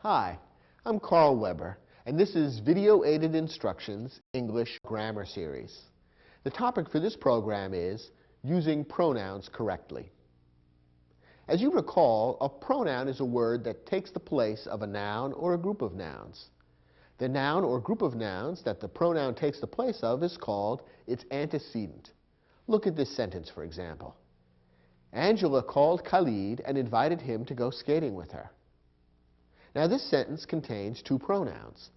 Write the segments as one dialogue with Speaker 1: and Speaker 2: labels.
Speaker 1: Hi, I'm Carl Weber, and this is Video Aided Instructions English Grammar Series. The topic for this program is using pronouns correctly. As you recall, a pronoun is a word that takes the place of a noun or a group of nouns. The noun or group of nouns that the pronoun takes the place of is called its antecedent. Look at this sentence, for example. Angela called Khalid and invited him to go skating with her. Now this sentence contains two pronouns,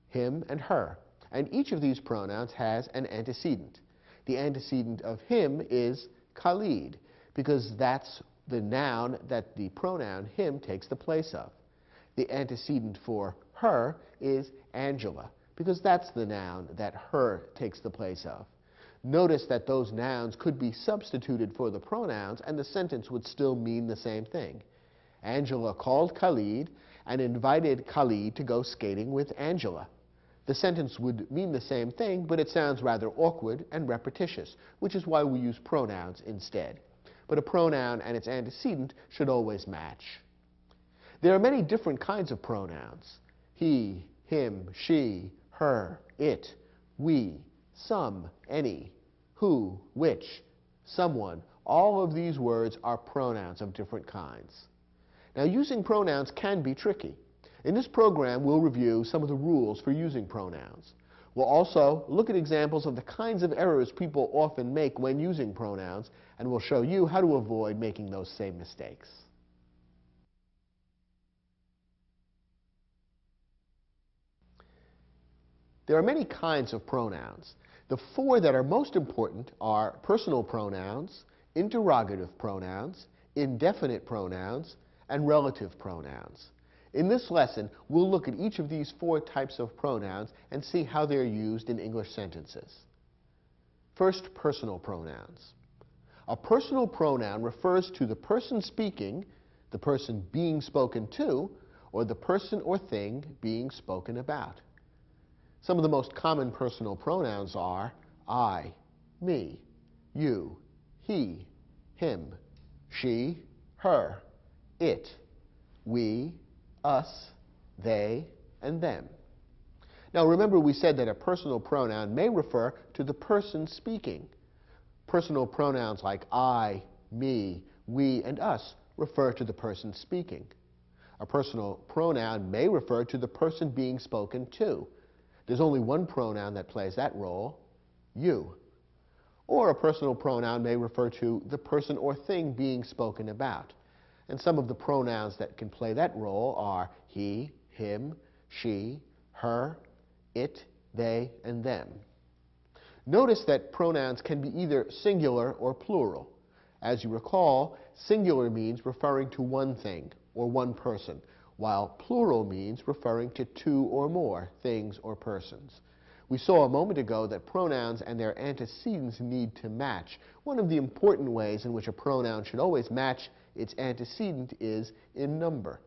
Speaker 1: him and her, and each of these pronouns has an antecedent. The antecedent of him is Khalid, because that's the noun that the pronoun him takes the place of. The antecedent for her is Angela, because that's the noun that her takes the place of. Notice that those nouns could be substituted for the pronouns and the sentence would still mean the same thing. Angela called Khalid and invited Khalid to go skating with Angela. The sentence would mean the same thing, but it sounds rather awkward and repetitious, which is why we use pronouns instead. But a pronoun and its antecedent should always match. There are many different kinds of pronouns. He, him, she, her, it, we, some, any, who, which, someone. All of these words are pronouns of different kinds. Now, using pronouns can be tricky. In this program, we'll review some of the rules for using pronouns. We'll also look at examples of the kinds of errors people often make when using pronouns, and we'll show you how to avoid making those same mistakes. There are many kinds of pronouns. The four that are most important are personal pronouns, interrogative pronouns, indefinite pronouns, and relative pronouns. In this lesson, we'll look at each of these four types of pronouns and see how they're used in English sentences. First, personal pronouns. A personal pronoun refers to the person speaking, the person being spoken to, or the person or thing being spoken about. Some of the most common personal pronouns are I, me, you, he, him, she, her, it, we, us, they, and them. Now remember, we said that a personal pronoun may refer to the person speaking. Personal pronouns like I, me, we, and us refer to the person speaking. A personal pronoun may refer to the person being spoken to. There's only one pronoun that plays that role, you. Or a personal pronoun may refer to the person or thing being spoken about. And some of the pronouns that can play that role are he, him, she, her, it, they, and them. Notice that pronouns can be either singular or plural. As you recall, singular means referring to one thing or one person, while plural means referring to two or more things or persons. We saw a moment ago that pronouns and their antecedents need to match. One of the important ways in which a pronoun should always match its antecedent is in number.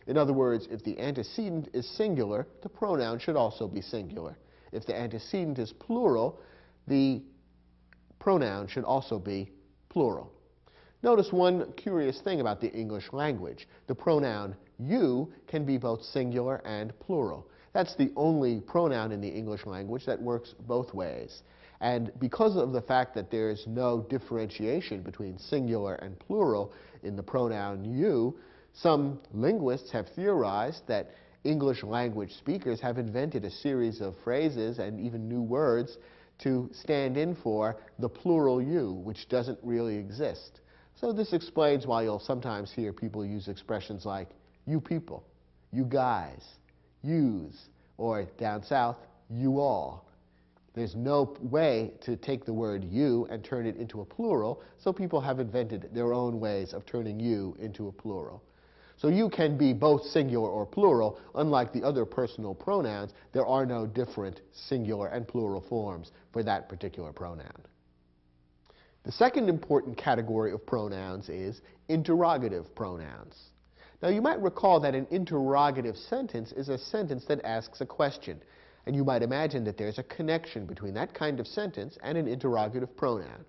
Speaker 1: In other words, if the antecedent is singular, the pronoun should also be singular. If the antecedent is plural, the pronoun should also be plural. Notice one curious thing about the English language. The pronoun you can be both singular and plural. That's the only pronoun in the English language that works both ways. And because of the fact that there's no differentiation between singular and plural in the pronoun you, some linguists have theorized that English language speakers have invented a series of phrases and even new words to stand in for the plural you, which doesn't really exist. So this explains why you'll sometimes hear people use expressions like you people, you guys, yous, or down south, you all. There's no way to take the word you and turn it into a plural, so people have invented their own ways of turning you into a plural. So you can be both singular or plural. Unlike the other personal pronouns, there are no different singular and plural forms for that particular pronoun. The second important category of pronouns is interrogative pronouns. Now you might recall that an interrogative sentence is a sentence that asks a question. And you might imagine that there's a connection between that kind of sentence and an interrogative pronoun.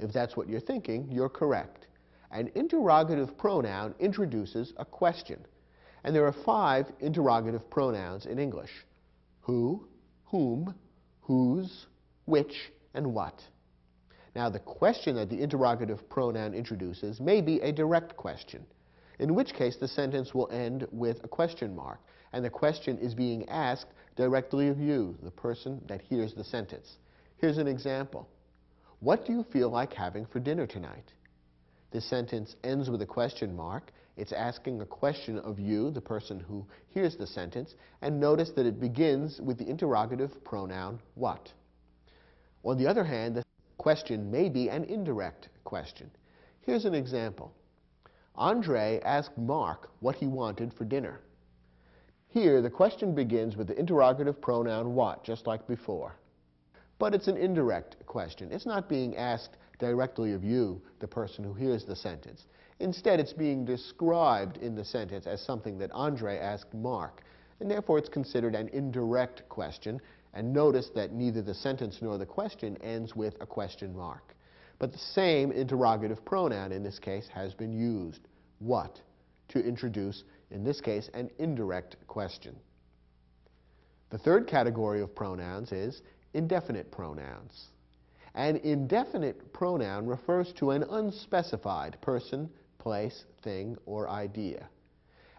Speaker 1: If that's what you're thinking, you're correct. An interrogative pronoun introduces a question. And there are 5 interrogative pronouns in English: who, whom, whose, which, and what. Now, the question that the interrogative pronoun introduces may be a direct question, in which case the sentence will end with a question mark, and the question is being asked directly of you, the person that hears the sentence. Here's an example. What do you feel like having for dinner tonight? This sentence ends with a question mark. It's asking a question of you, the person who hears the sentence, and notice that it begins with the interrogative pronoun what. On the other hand, the question may be an indirect question. Here's an example. Andre asked Mark what he wanted for dinner. Here, the question begins with the interrogative pronoun what, just like before. But it's an indirect question. It's not being asked directly of you, the person who hears the sentence. Instead, it's being described in the sentence as something that Andre asked Mark, and therefore it's considered an indirect question. And notice that neither the sentence nor the question ends with a question mark. But the same interrogative pronoun in this case has been used, what, to introduce, in this case, an indirect question. The third category of pronouns is indefinite pronouns. An indefinite pronoun refers to an unspecified person, place, thing, or idea.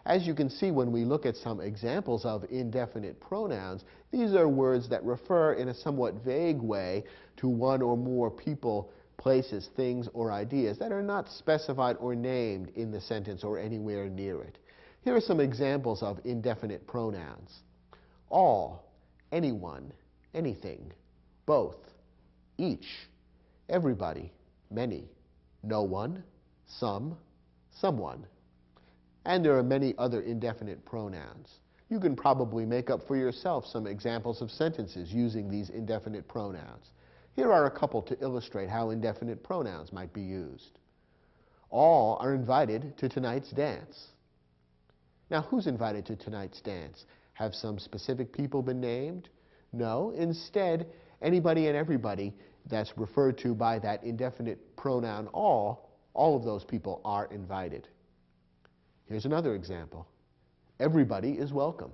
Speaker 1: As you can see when we look at some examples of indefinite pronouns, these are words that refer in a somewhat vague way to one or more people, places, things, or ideas that are not specified or named in the sentence or anywhere near it. Here are some examples of indefinite pronouns: all, anyone, anything, both, each, everybody, many, no one, some, someone. And there are many other indefinite pronouns. You can probably make up for yourself some examples of sentences using these indefinite pronouns. Here are a couple to illustrate how indefinite pronouns might be used. All are invited to tonight's dance. Now, who's invited to tonight's dance? Have some specific people been named? No. Instead, anybody and everybody that's referred to by that indefinite pronoun all of those people are invited. Here's another example. Everybody is welcome.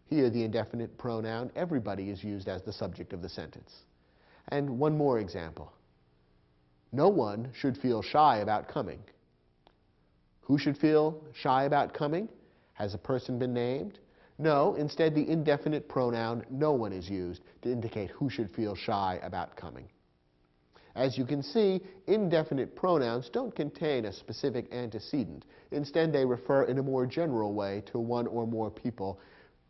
Speaker 1: Here, the indefinite pronoun everybody is used as the subject of the sentence. And one more example. No one should feel shy about coming. Who should feel shy about coming? Has a person been named? No. Instead, the indefinite pronoun no one is used to indicate who should feel shy about coming. As you can see, indefinite pronouns don't contain a specific antecedent. Instead, they refer in a more general way to one or more people,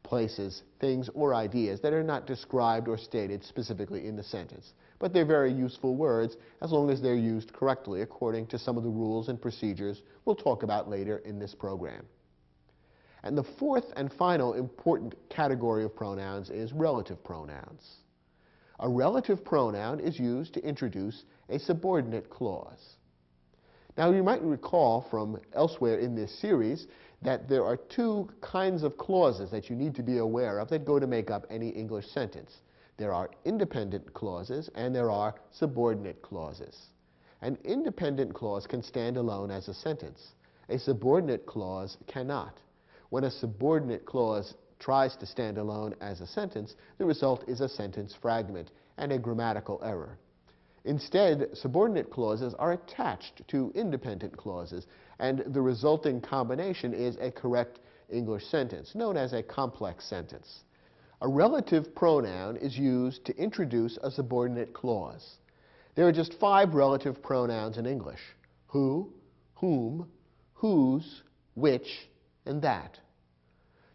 Speaker 1: places, things, or ideas that are not described or stated specifically in the sentence. But they're very useful words as long as they're used correctly according to some of the rules and procedures we'll talk about later in this program. And the fourth and final important category of pronouns is relative pronouns. A relative pronoun is used to introduce a subordinate clause. Now, you might recall from elsewhere in this series that there are 2 kinds of clauses that you need to be aware of that go to make up any English sentence. There are independent clauses and there are subordinate clauses. An independent clause can stand alone as a sentence. A subordinate clause cannot. When a subordinate clause tries to stand alone as a sentence, the result is a sentence fragment and a grammatical error. Instead, subordinate clauses are attached to independent clauses, and the resulting combination is a correct English sentence, known as a complex sentence. A relative pronoun is used to introduce a subordinate clause. There are just 5 relative pronouns in English: who, whom, whose, which, and that.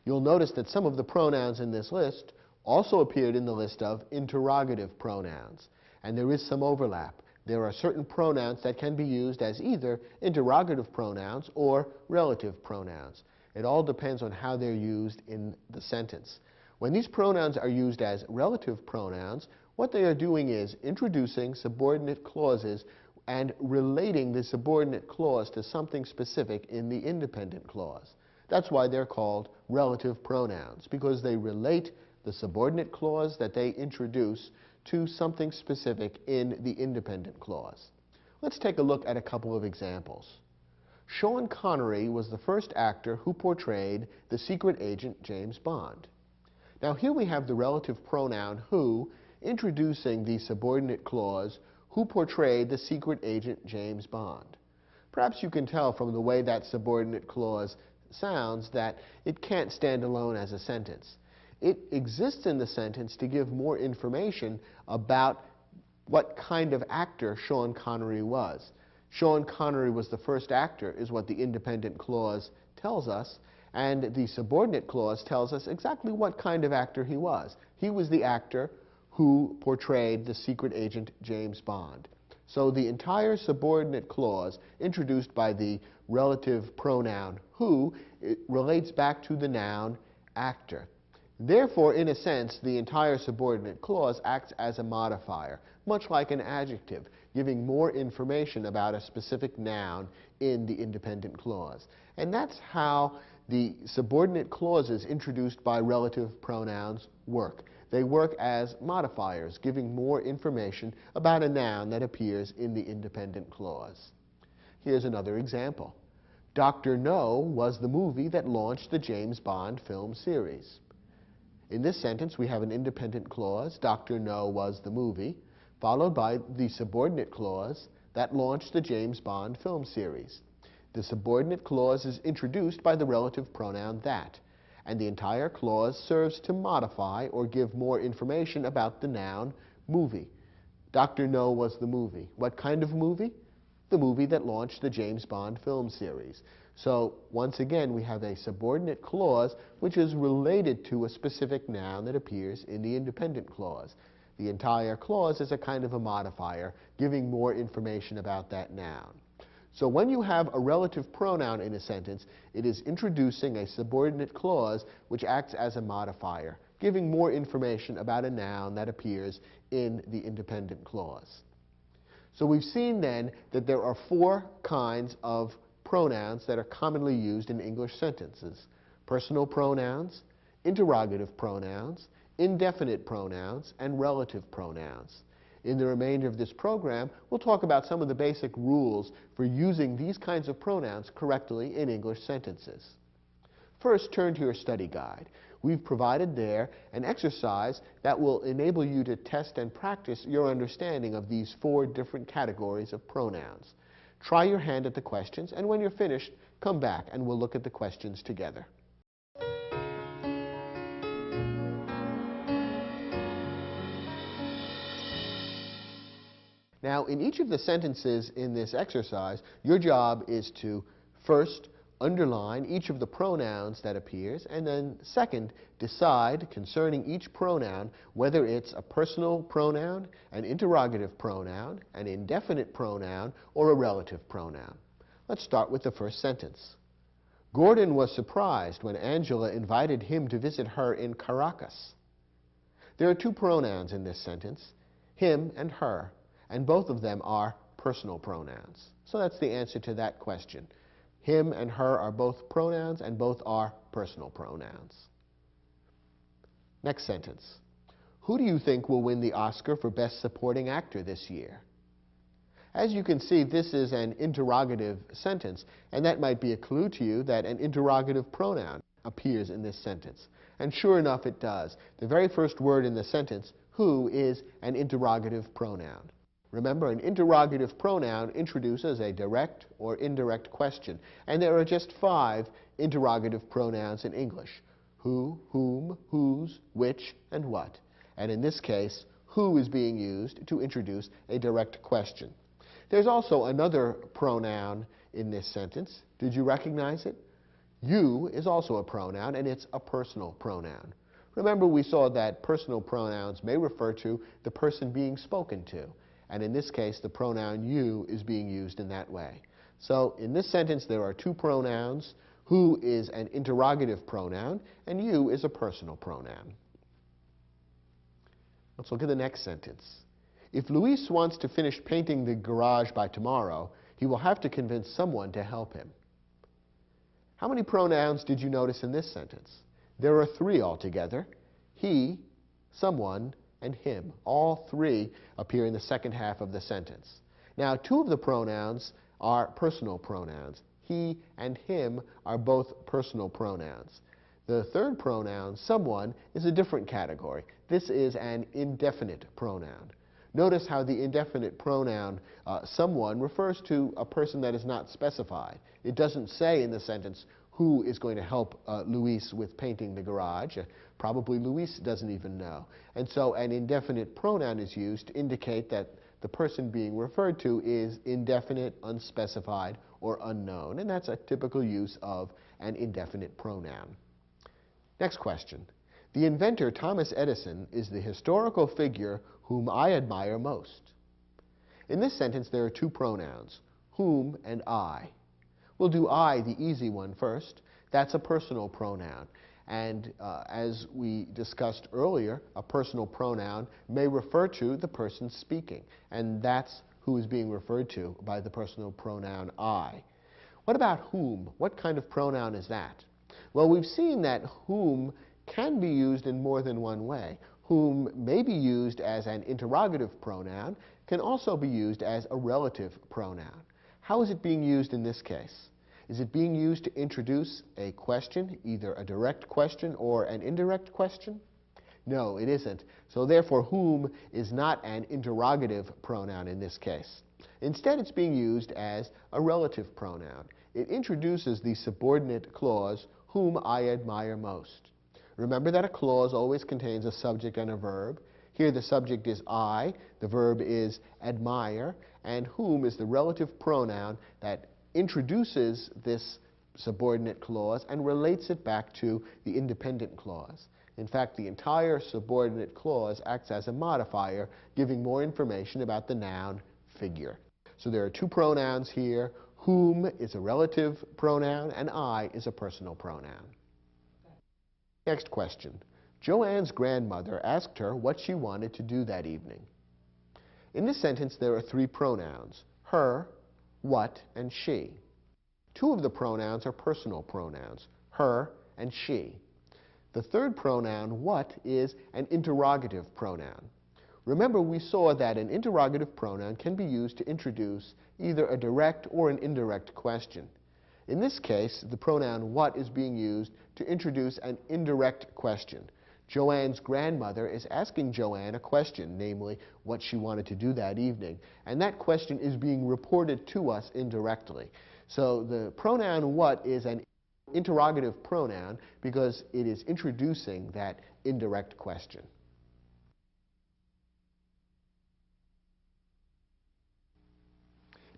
Speaker 1: You'll notice that some of the pronouns in this list also appeared in the list of interrogative pronouns, and there is some overlap. There are certain pronouns that can be used as either interrogative pronouns or relative pronouns. It all depends on how they're used in the sentence. When these pronouns are used as relative pronouns, what they are doing is introducing subordinate clauses and relating the subordinate clause to something specific in the independent clause. That's why they're called relative pronouns, because they relate the subordinate clause that they introduce to something specific in the independent clause. Let's take a look at a couple of examples. Sean Connery was the first actor who portrayed the secret agent James Bond. Now here we have the relative pronoun who introducing the subordinate clause who portrayed the secret agent James Bond. Perhaps you can tell from the way that subordinate clause sounds that it can't stand alone as a sentence. It exists in the sentence to give more information about what kind of actor Sean Connery was. Sean Connery was the first actor is what the independent clause tells us, and the subordinate clause tells us exactly what kind of actor he was. He was the actor who portrayed the secret agent James Bond. So the entire subordinate clause introduced by the relative pronoun who, it relates back to the noun actor. Therefore, in a sense, the entire subordinate clause acts as a modifier, much like an adjective, giving more information about a specific noun in the independent clause. And that's how the subordinate clauses introduced by relative pronouns work. They work as modifiers, giving more information about a noun that appears in the independent clause. Here's another example. Dr. No was the movie that launched the James Bond film series. In this sentence, we have an independent clause, Dr. No was the movie, followed by the subordinate clause that launched the James Bond film series. The subordinate clause is introduced by the relative pronoun that, and the entire clause serves to modify or give more information about the noun movie. Dr. No was the movie. What kind of movie? The movie that launched the James Bond film series. So once again, we have a subordinate clause which is related to a specific noun that appears in the independent clause. The entire clause is a kind of a modifier, giving more information about that noun. So when you have a relative pronoun in a sentence, it is introducing a subordinate clause which acts as a modifier, giving more information about a noun that appears in the independent clause. So we've seen then that there are four kinds of pronouns that are commonly used in English sentences: personal pronouns, interrogative pronouns, indefinite pronouns, and relative pronouns. In the remainder of this program, we'll talk about some of the basic rules for using these kinds of pronouns correctly in English sentences. First, turn to your study guide. We've provided there an exercise that will enable you to test and practice your understanding of these four different categories of pronouns. Try your hand at the questions, and when you're finished, come back and we'll look at the questions together. Now, in each of the sentences in this exercise, your job is to first underline each of the pronouns that appears, and then second, decide concerning each pronoun whether it's a personal pronoun, an interrogative pronoun, an indefinite pronoun, or a relative pronoun. Let's start with the first sentence. Gordon was surprised when Angela invited him to visit her in Caracas. There are two pronouns in this sentence, him and her, and both of them are personal pronouns. So that's the answer to that question. Him and her are both pronouns, and both are personal pronouns. Next sentence. Who do you think will win the Oscar for Best Supporting Actor this year? As you can see, this is an interrogative sentence, and that might be a clue to you that an interrogative pronoun appears in this sentence. And sure enough, it does. The very first word in the sentence, who, is an interrogative pronoun. Remember, an interrogative pronoun introduces a direct or indirect question, and there are just 5 interrogative pronouns in English: who, whom, whose, which, and what. And in this case, who is being used to introduce a direct question. There's also another pronoun in this sentence. Did you recognize it? You is also a pronoun, and it's a personal pronoun. Remember, we saw that personal pronouns may refer to the person being spoken to. And in this case, the pronoun you is being used in that way. So in this sentence, there are 2 pronouns. Who is an interrogative pronoun, and you is a personal pronoun. Let's look at the next sentence. If Luis wants to finish painting the garage by tomorrow, he will have to convince someone to help him. How many pronouns did you notice in this sentence? There are 3 altogether: he, someone, and him. All 3 appear in the second half of the sentence. Now, 2 of the pronouns are personal pronouns. he and him are both personal pronouns. The third pronoun, someone, is a different category. This is an indefinite pronoun. Notice how the indefinite pronoun someone refers to a person that is not specified. It doesn't say in the sentence who is going to help Luis with painting the garage. Probably Luis doesn't even know. And so an indefinite pronoun is used to indicate that the person being referred to is indefinite, unspecified, or unknown. And that's a typical use of an indefinite pronoun. Next question. The inventor Thomas Edison is the historical figure whom I admire most. In this sentence, there are two pronouns, whom and I. We'll do I, the easy one, first. That's a personal pronoun. And as we discussed earlier, a personal pronoun may refer to the person speaking. And that's who is being referred to by the personal pronoun I. What about whom? What kind of pronoun is that? Well, we've seen that whom can be used in more than one way. Whom may be used as an interrogative pronoun, can also be used as a relative pronoun. How is it being used in this case? Is it being used to introduce a question, either a direct question or an indirect question? No, it isn't. So therefore, whom is not an interrogative pronoun in this case. Instead, it's being used as a relative pronoun. It introduces the subordinate clause, whom I admire most. Remember that a clause always contains a subject and a verb. Here the subject is I, the verb is admire, and whom is the relative pronoun that introduces this subordinate clause and relates it back to the independent clause. In fact, the entire subordinate clause acts as a modifier, giving more information about the noun figure. So there are two pronouns here. Whom is a relative pronoun, and I is a personal pronoun. Next question. Joanne's grandmother asked her what she wanted to do that evening. In this sentence, there are three pronouns, her, what, and she. Two of the pronouns are personal pronouns, her and she. The third pronoun, what, is an interrogative pronoun. Remember, we saw that an interrogative pronoun can be used to introduce either a direct or an indirect question. In this case, the pronoun what is being used to introduce an indirect question. Joanne's grandmother is asking Joanne a question, namely what she wanted to do that evening, and that question is being reported to us indirectly. So the pronoun what is an interrogative pronoun because it is introducing that indirect question.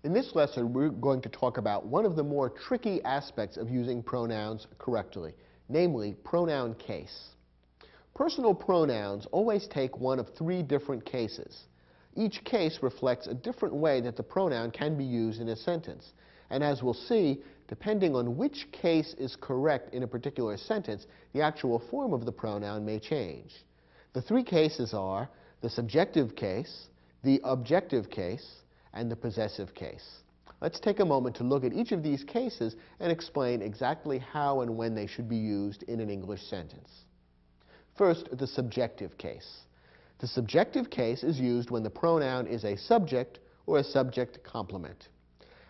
Speaker 1: In this lesson, we're going to talk about one of the more tricky aspects of using pronouns correctly, namely pronoun case. Personal pronouns always take one of three different cases. Each case reflects a different way that the pronoun can be used in a sentence. And as we'll see, depending on which case is correct in a particular sentence, the actual form of the pronoun may change. The three cases are the subjective case, the objective case, and the possessive case. Let's take a moment to look at each of these cases and explain exactly how and when they should be used in an English sentence. First, the subjective case. The subjective case is used when the pronoun is a subject or a subject complement.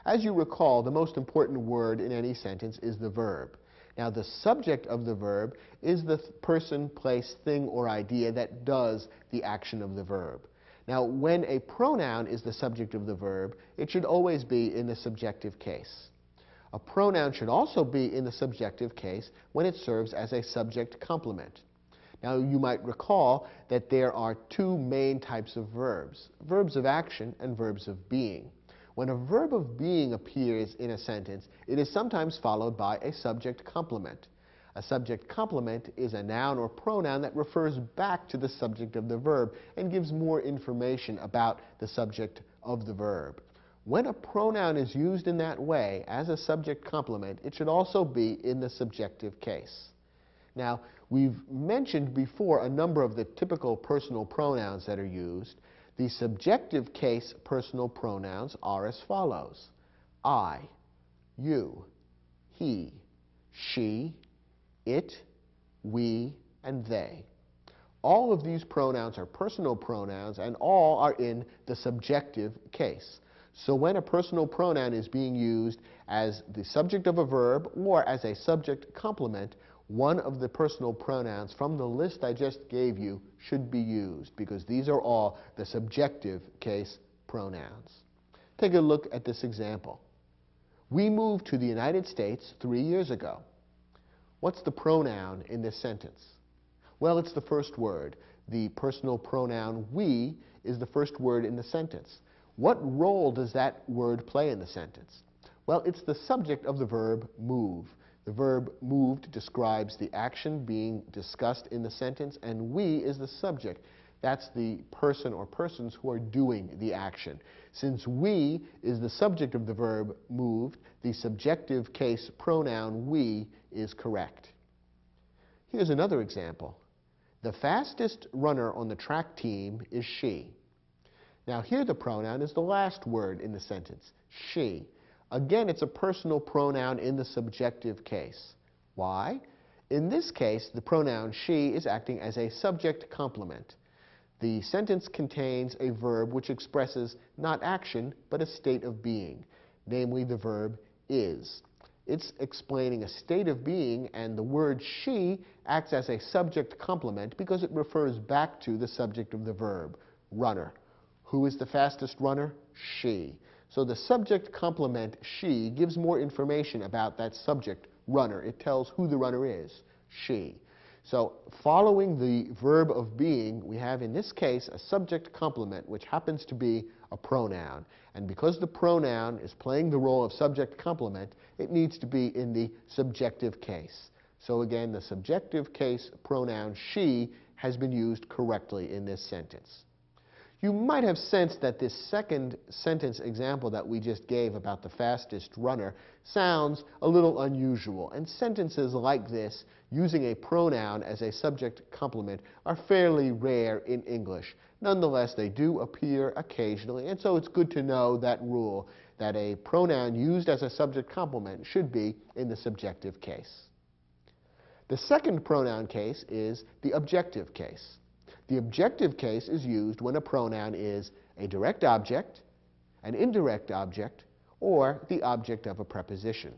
Speaker 1: As you recall, the most important word in any sentence is the verb. Now, the subject of the verb is the person, place, thing, or idea that does the action of the verb. Now, when a pronoun is the subject of the verb, it should always be in the subjective case. A pronoun should also be in the subjective case when it serves as a subject complement. Now, you might recall that there are two main types of verbs, verbs of action and verbs of being. When a verb of being appears in a sentence, it is sometimes followed by a subject complement. A subject complement is a noun or pronoun that refers back to the subject of the verb and gives more information about the subject of the verb. When a pronoun is used in that way as a subject complement, it should also be in the subjective case. Now, we've mentioned before a number of the typical personal pronouns that are used. The subjective case personal pronouns are as follows: I, you, he, she, it, we, and they. All of these pronouns are personal pronouns, and all are in the subjective case. So when a personal pronoun is being used as the subject of a verb or as a subject complement, one of the personal pronouns from the list I just gave you should be used, because these are all the subjective case pronouns. Take a look at this example. We moved to the United States 3 years ago. What's the pronoun in this sentence? Well, it's the first word. The personal pronoun we is the first word in the sentence. What role does that word play in the sentence? Well, it's the subject of the verb move. The verb moved describes the action being discussed in the sentence, and we is the subject. That's the person or persons who are doing the action. Since we is the subject of the verb moved, the subjective case pronoun we is correct. Here's another example. The fastest runner on the track team is she. Now here the pronoun is the last word in the sentence, she. Again, it's a personal pronoun in the subjective case. Why? In this case, the pronoun she is acting as a subject complement. The sentence contains a verb which expresses not action, but a state of being, namely the verb is. It's explaining a state of being, and the word she acts as a subject complement because it refers back to the subject of the verb, runner. Who is the fastest runner? She. So the subject complement she gives more information about that subject, runner. It tells who the runner is, she. So following the verb of being, we have in this case a subject complement, which happens to be a pronoun. And because the pronoun is playing the role of subject complement, it needs to be in the subjective case. So again, the subjective case pronoun she has been used correctly in this sentence. You might have sensed that this second sentence example that we just gave about the fastest runner sounds a little unusual, and sentences like this, using a pronoun as a subject complement, are fairly rare in English. Nonetheless, they do appear occasionally, and so it's good to know that rule, that a pronoun used as a subject complement should be in the subjective case. The second pronoun case is the objective case. The objective case is used when a pronoun is a direct object, an indirect object, or the object of a preposition.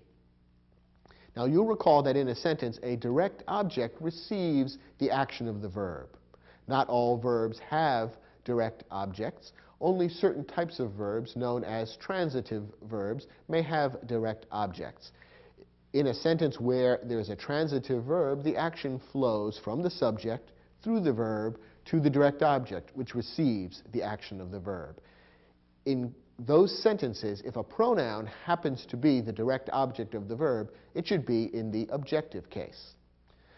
Speaker 1: Now you'll recall that in a sentence, a direct object receives the action of the verb. Not all verbs have direct objects. Only certain types of verbs, known as transitive verbs, may have direct objects. In a sentence where there's a transitive verb, the action flows from the subject through the verb to the direct object, which receives the action of the verb. In those sentences, if a pronoun happens to be the direct object of the verb, it should be in the objective case.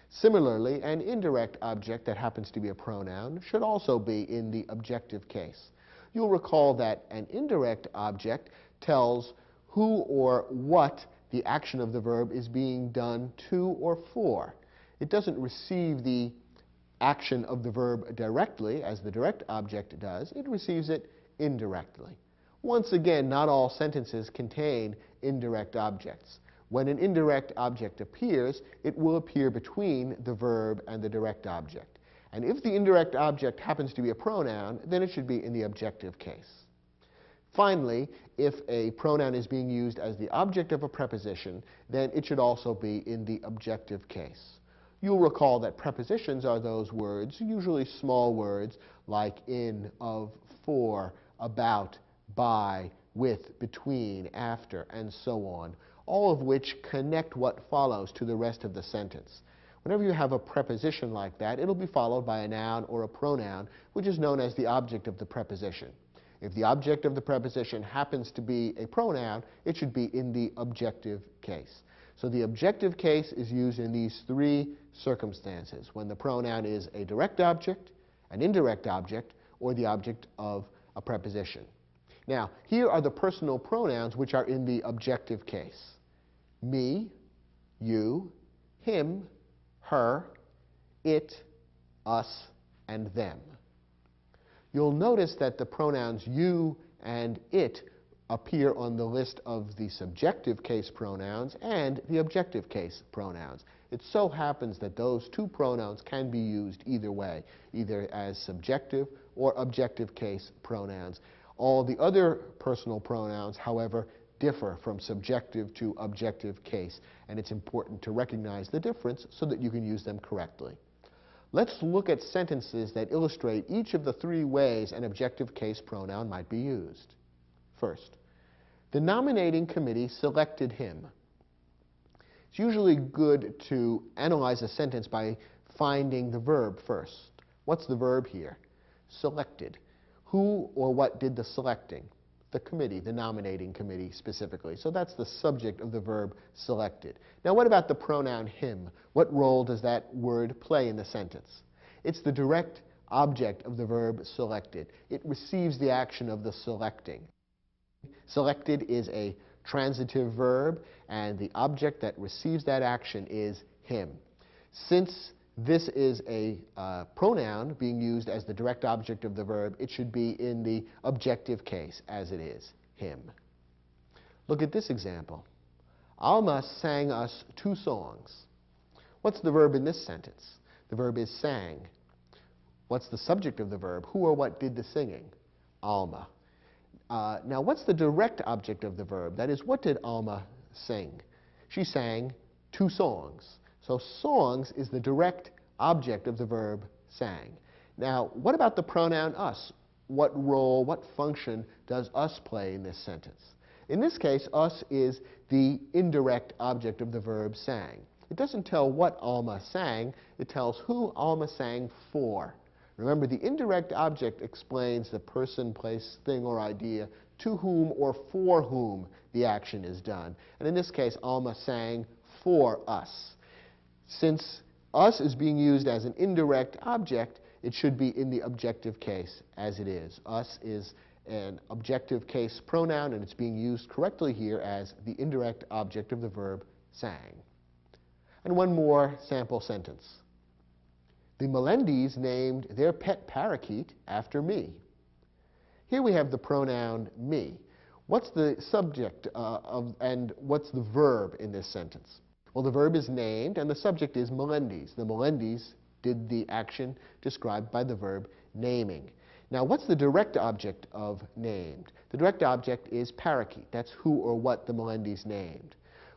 Speaker 1: Similarly, an indirect object that happens to be a pronoun should also be in the objective case. You'll recall that an indirect object tells who or what the action of the verb is being done to or for. It doesn't receive the action of the verb directly, as the direct object does. It receives it indirectly. Once again, not all sentences contain indirect objects. When an indirect object appears, it will appear between the verb and the direct object. And if the indirect object happens to be a pronoun, then it should be in the objective case. Finally, if a pronoun is being used as the object of a preposition, then it should also be in the objective case. You'll recall that prepositions are those words, usually small words, like in, of, for, about, by, with, between, after, and so on, all of which connect what follows to the rest of the sentence. Whenever you have a preposition like that, it'll be followed by a noun or a pronoun, which is known as the object of the preposition. If the object of the preposition happens to be a pronoun, it should be in the objective case. So the objective case is used in these three circumstances: when the pronoun is a direct object, an indirect object, or the object of a preposition. Now, here are the personal pronouns which are in the objective case: me, you, him, her, it, us, and them. You'll notice that the pronouns you and it appear on the list of the subjective case pronouns and the objective case pronouns. It so happens that those two pronouns can be used either way, either as subjective or objective case pronouns. All the other personal pronouns, however, differ from subjective to objective case, and it's important to recognize the difference so that you can use them correctly. Let's look at sentences that illustrate each of the three ways an objective case pronoun might be used. First, the nominating committee selected him. It's usually good to analyze a sentence by finding the verb first. What's the verb here? Selected. Who or what did the selecting? The committee, the nominating committee specifically. So that's the subject of the verb selected. Now what about the pronoun him? What role does that word play in the sentence? It's the direct object of the verb selected. It receives the action of the selecting. Selected is a transitive verb, and the object that receives that action is him. Since this is a pronoun being used as the direct object of the verb, it should be in the objective case, as it is, him. Look at this example. Alma sang us 2 songs. What's the verb in this sentence? The verb is sang. What's the subject of the verb? Who or what did the singing? Alma. Now, what's the direct object of the verb? That is, what did Alma sing? She sang 2 songs. So songs is the direct object of the verb sang. Now, what about the pronoun us? What role, what function does us play in this sentence? In this case, us is the indirect object of the verb sang. It doesn't tell what Alma sang, it tells who Alma sang for. Remember, the indirect object explains the person, place, thing, or idea to whom or for whom the action is done. And in this case, Alma sang for us. Since us is being used as an indirect object, it should be in the objective case, as it is. Us is an objective case pronoun, and it's being used correctly here as the indirect object of the verb sang. And one more sample sentence. The Melendys named their pet parakeet after me. Here we have the pronoun me. What's the subject and what's the verb in this sentence? Well, the verb is named, and the subject is Melendys. The Melendys did the action described by the verb naming. Now, what's the direct object of named? The direct object is parakeet. That's who or what the Melendys named.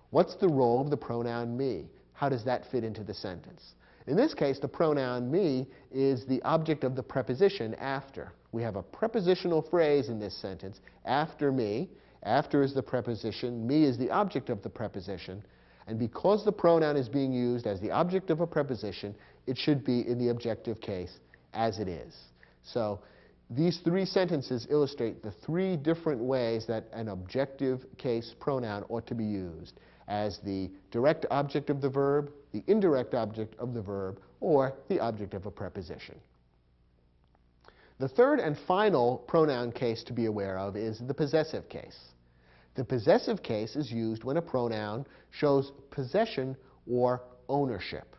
Speaker 1: What's the role of the pronoun me? How does that fit into the sentence? In this case, the pronoun me is the object of the preposition after. We have a prepositional phrase in this sentence, after me. After is the preposition. Me is the object of the preposition. And because the pronoun is being used as the object of a preposition, it should be in the objective case as it is. So these 3 sentences illustrate the 3 different ways that an objective case pronoun ought to be used: as the direct object of the verb, the indirect object of the verb, or the object of a preposition. The third and final pronoun case to be aware of is the possessive case. The possessive case is used when a pronoun shows possession or ownership.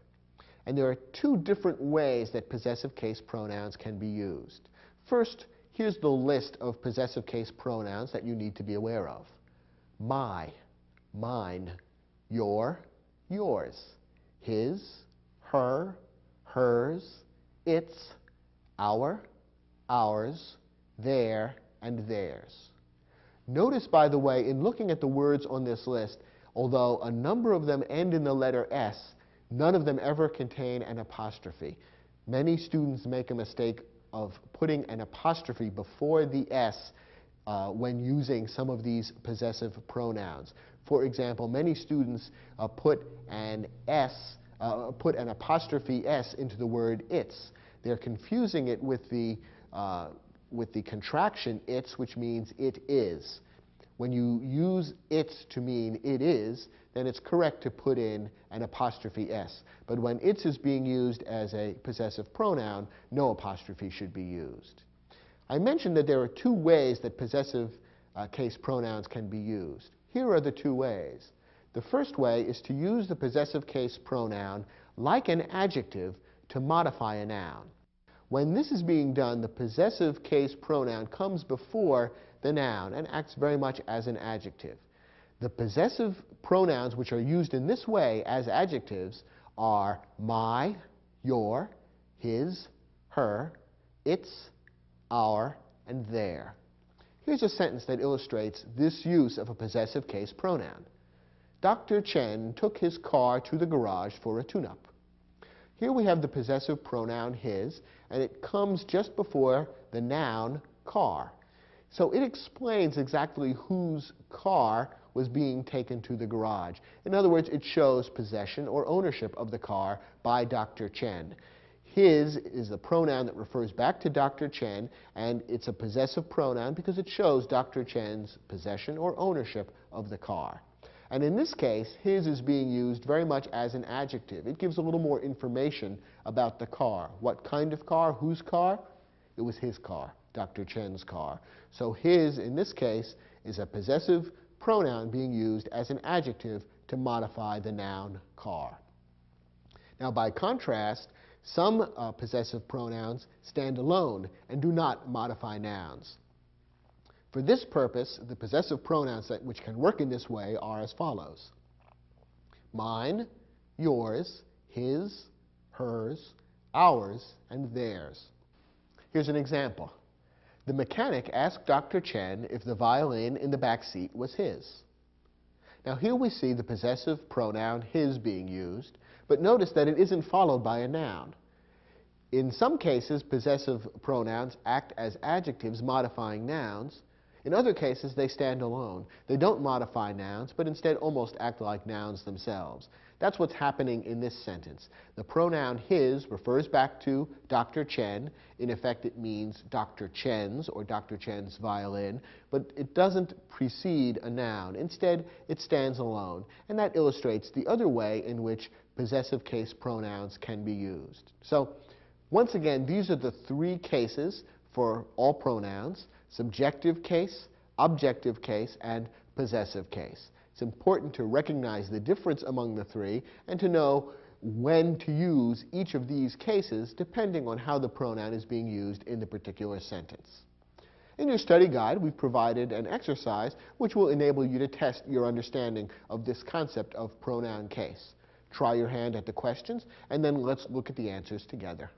Speaker 1: And there are 2 different ways that possessive case pronouns can be used. First, here's the list of possessive case pronouns that you need to be aware of. My, mine, your, yours, his, her, hers, its, our, ours, their, and theirs. Notice, by the way, in looking at the words on this list, although a number of them end in the letter S, none of them ever contain an apostrophe. Many students make a mistake of putting an apostrophe before the S when using some of these possessive pronouns. For example, many students put an apostrophe S into the word its. They're confusing it with the contraction its, which means it is. When you use its to mean it is, then it's correct to put in an apostrophe S. But when its is being used as a possessive pronoun, no apostrophe should be used. I mentioned that there are 2 ways that possessive case pronouns can be used. Here are the 2 ways. The first way is to use the possessive case pronoun like an adjective to modify a noun. When this is being done, the possessive case pronoun comes before the noun and acts very much as an adjective. The possessive pronouns which are used in this way as adjectives are my, your, his, her, its, our, and their. Here's a sentence that illustrates this use of a possessive case pronoun. Dr. Chen took his car to the garage for a tune-up. Here we have the possessive pronoun his, and it comes just before the noun car. So it explains exactly whose car was being taken to the garage. In other words, it shows possession or ownership of the car by Dr. Chen. His is a pronoun that refers back to Dr. Chen, and it's a possessive pronoun because it shows Dr. Chen's possession or ownership of the car. And in this case, his is being used very much as an adjective. It gives a little more information about the car. What kind of car? Whose car? It was his car, Dr. Chen's car. So his, in this case, is a possessive pronoun being used as an adjective to modify the noun car. Now, by contrast, some possessive pronouns stand alone and do not modify nouns. For this purpose, the possessive pronouns which can work in this way are as follows: mine, yours, his, hers, ours, and theirs. Here's an example. The mechanic asked Dr. Chen if the violin in the back seat was his. Now here we see the possessive pronoun his being used, but notice that it isn't followed by a noun. In some cases, possessive pronouns act as adjectives modifying nouns. In other cases, they stand alone. They don't modify nouns, but instead almost act like nouns themselves. That's what's happening in this sentence. The pronoun his refers back to Dr. Chen. In effect, it means Dr. Chen's or Dr. Chen's violin, but it doesn't precede a noun. Instead, it stands alone. And that illustrates the other way in which possessive case pronouns can be used. So, once again, these are the three cases for all pronouns: subjective case, objective case, and possessive case. It's important to recognize the difference among the three and to know when to use each of these cases depending on how the pronoun is being used in the particular sentence. In your study guide, we've provided an exercise which will enable you to test your understanding of this concept of pronoun case. Try your hand at the questions, and then let's look at the answers together.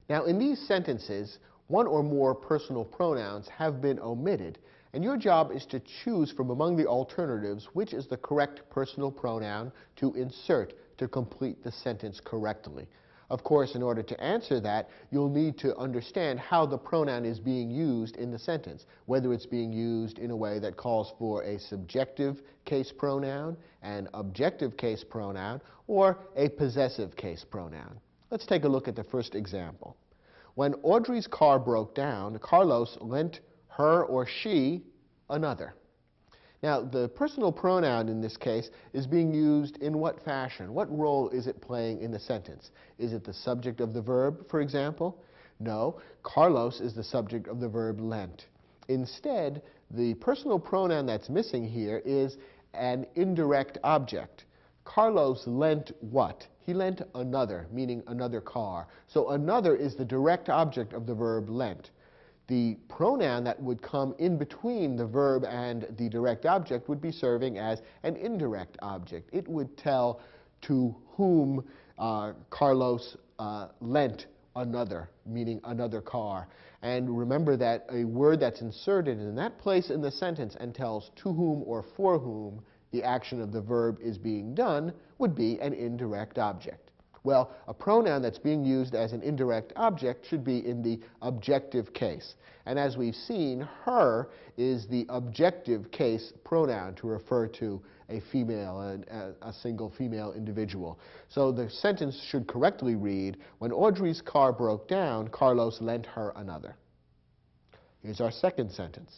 Speaker 1: Now, in these sentences, one or more personal pronouns have been omitted, and your job is to choose from among the alternatives which is the correct personal pronoun to insert to complete the sentence correctly. Of course, in order to answer that, you'll need to understand how the pronoun is being used in the sentence, whether it's being used in a way that calls for a subjective case pronoun, an objective case pronoun, or a possessive case pronoun. Let's take a look at the first example. When Audrey's car broke down, Carlos lent her or she another. Now, the personal pronoun in this case is being used in what fashion? What role is it playing in the sentence? Is it the subject of the verb, for example? No, Carlos is the subject of the verb lent. Instead, the personal pronoun that's missing here is an indirect object. Carlos lent what? He lent another, meaning another car. So another is the direct object of the verb lent. The pronoun that would come in between the verb and the direct object would be serving as an indirect object. It would tell to whom Carlos lent another, meaning another car. And remember that a word that's inserted in that place in the sentence and tells to whom or for whom the action of the verb is being done would be an indirect object. Well, a pronoun that's being used as an indirect object should be in the objective case. And as we've seen, her is the objective case pronoun to refer to a female, a single female individual. So the sentence should correctly read, when Audrey's car broke down, Carlos lent her another. Here's our second sentence.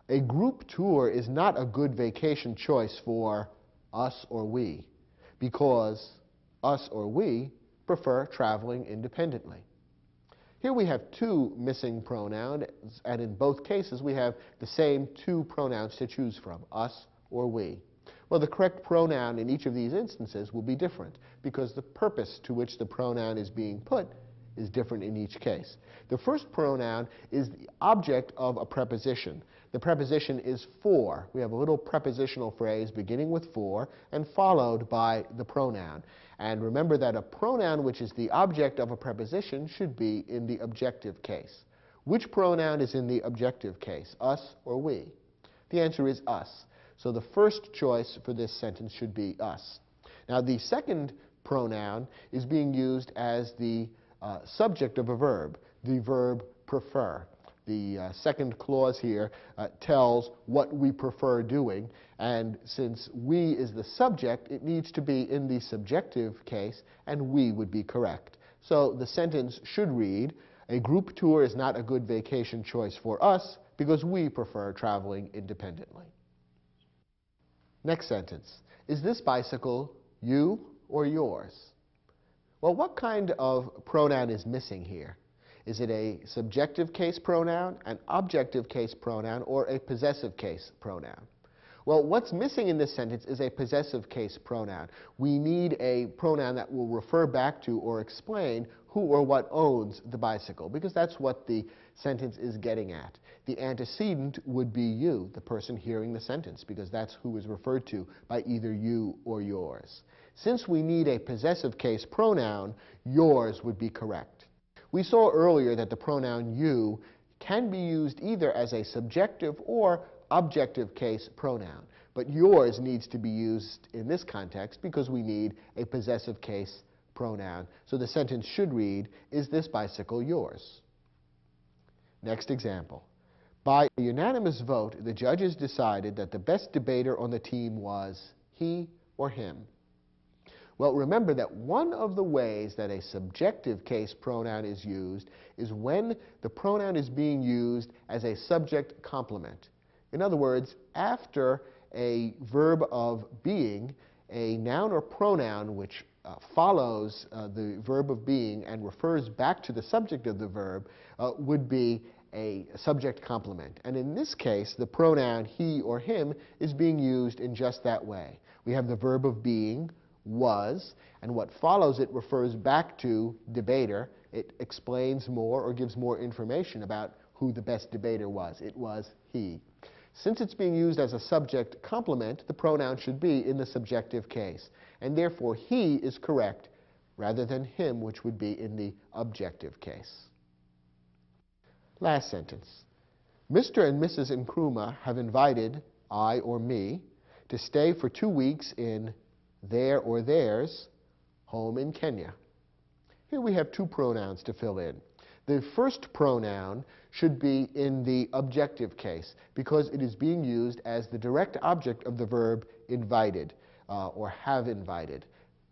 Speaker 1: A group tour is not a good vacation choice for us or we, because us or we prefer traveling independently. Here we have two missing pronouns, and in both cases we have the same two pronouns to choose from, us or we. Well, the correct pronoun in each of these instances will be different, because the purpose to which the pronoun is being put is different in each case. The first pronoun is the object of a preposition. The preposition is for. We have a little prepositional phrase beginning with for and followed by the pronoun. And remember that a pronoun which is the object of a preposition should be in the objective case. Which pronoun is in the objective case, us or we? The answer is us. So the first choice for this sentence should be us. Now the second pronoun is being used as the subject of a verb, the verb prefer. The second clause here tells what we prefer doing, and since we is the subject, it needs to be in the subjective case, and we would be correct. So the sentence should read, a group tour is not a good vacation choice for us because we prefer traveling independently. Next sentence, is this bicycle you or yours? Well, what kind of pronoun is missing here? Is it a subjective case pronoun, an objective case pronoun, or a possessive case pronoun? Well, what's missing in this sentence is a possessive case pronoun. We need a pronoun that will refer back to or explain who or what owns the bicycle, because that's what the sentence is getting at. The antecedent would be you, the person hearing the sentence, because that's who is referred to by either you or yours. Since we need a possessive case pronoun, yours would be correct. We saw earlier that the pronoun you can be used either as a subjective or objective case pronoun, but yours needs to be used in this context because we need a possessive case pronoun. So the sentence should read, is this bicycle yours? Next example. By a unanimous vote, the judges decided that the best debater on the team was he or him. Well, remember that one of the ways that a subjective case pronoun is used is when the pronoun is being used as a subject complement. In other words, after a verb of being, a noun or pronoun which follows the verb of being and refers back to the subject of the verb would be a subject complement. And in this case, the pronoun he or him is being used in just that way. We have the verb of being, was, and what follows it refers back to debater. It explains more or gives more information about who the best debater was. It was he. Since it's being used as a subject complement, the pronoun should be in the subjective case, and therefore he is correct rather than him, which would be in the objective case. Last sentence. Mr. and Mrs. Nkrumah have invited I or me to stay for 2 weeks in their or theirs home in Kenya. Here we have two pronouns to fill in. The first pronoun should be in the objective case because it is being used as the direct object of the verb invited or have invited.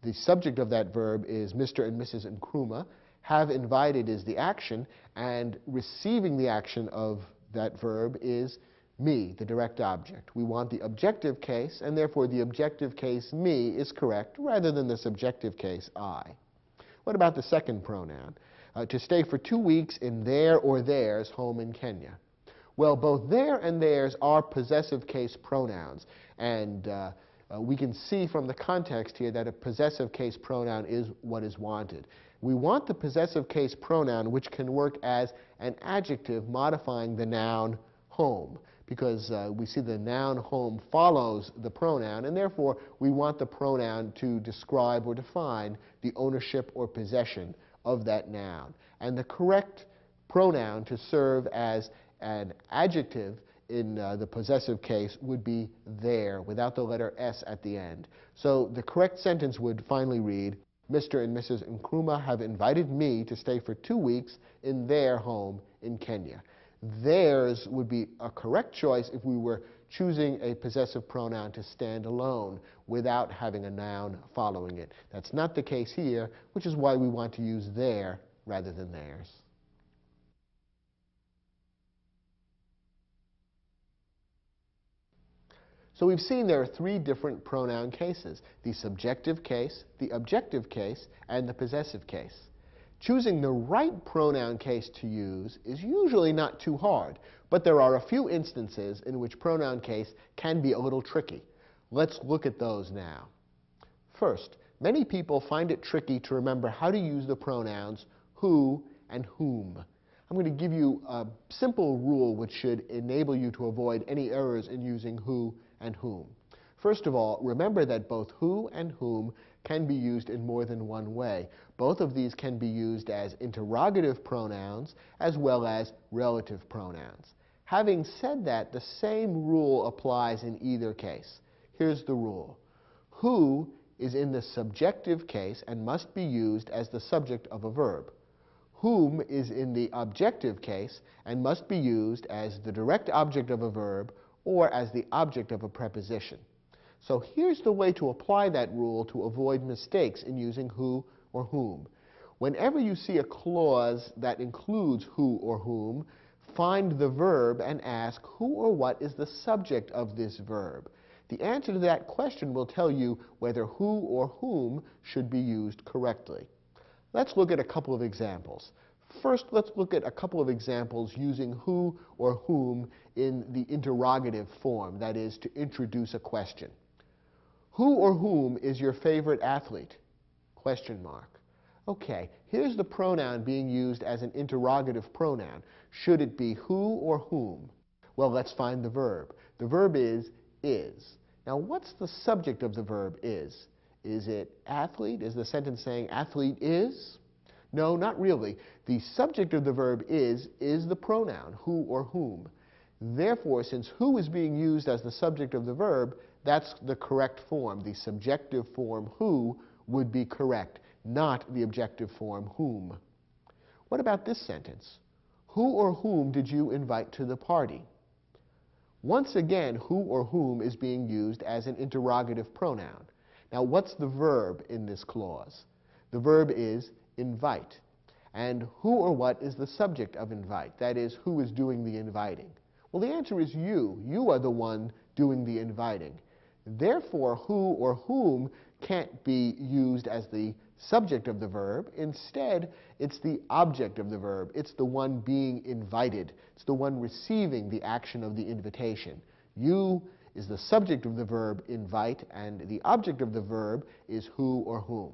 Speaker 1: The subject of that verb is Mr. and Mrs. Nkrumah. Have invited is the action, and receiving the action of that verb is me, the direct object. We want the objective case, and therefore the objective case me is correct rather than the subjective case I. What about the second pronoun? To stay for 2 weeks in their or theirs home in Kenya. Well, both their and theirs are possessive case pronouns, and we can see from the context here that a possessive case pronoun is what is wanted. We want the possessive case pronoun which can work as an adjective modifying the noun home, because we see the noun home follows the pronoun, and therefore we want the pronoun to describe or define the ownership or possession of that noun. And the correct pronoun to serve as an adjective in the possessive case would be their, without the letter S at the end. So the correct sentence would finally read, Mr. and Mrs. Nkrumah have invited me to stay for 2 weeks in their home in Kenya. Theirs would be a correct choice if we were choosing a possessive pronoun to stand alone without having a noun following it. That's not the case here, which is why we want to use their rather than theirs. So we've seen there are 3 different pronoun cases: the subjective case, the objective case, and the possessive case. Choosing the right pronoun case to use is usually not too hard, but there are a few instances in which pronoun case can be a little tricky. Let's look at those now. First, many people find it tricky to remember how to use the pronouns who and whom. I'm going to give you a simple rule which should enable you to avoid any errors in using who and whom. First of all, remember that both who and whom can be used in more than one way. Both of these can be used as interrogative pronouns as well as relative pronouns. Having said that, the same rule applies in either case. Here's the rule. Who is in the subjective case and must be used as the subject of a verb. Whom is in the objective case and must be used as the direct object of a verb or as the object of a preposition. So here's the way to apply that rule to avoid mistakes in using who or whom. Whenever you see a clause that includes who or whom, find the verb and ask who or what is the subject of this verb. The answer to that question will tell you whether who or whom should be used correctly. Let's look at a couple of examples. First, let's look at a couple of examples using who or whom in the interrogative form, that is, to introduce a question. Who or whom is your favorite athlete? Question mark. Okay, here's the pronoun being used as an interrogative pronoun. Should it be who or whom? Well, let's find the verb. The verb is. Now, what's the subject of the verb is? Is it athlete? Is the sentence saying athlete is? No, not really. The subject of the verb is the pronoun, who or whom. Therefore, since who is being used as the subject of the verb, that's the correct form. The subjective form, who, would be correct, not the objective form, whom. What about this sentence? Who or whom did you invite to the party? Once again, who or whom is being used as an interrogative pronoun. Now, what's the verb in this clause? The verb is invite. And who or what is the subject of invite? That is, who is doing the inviting? Well, the answer is you. You are the one doing the inviting. Therefore, who or whom can't be used as the subject of the verb. Instead, it's the object of the verb. It's the one being invited. It's the one receiving the action of the invitation. You is the subject of the verb invite, and the object of the verb is who or whom.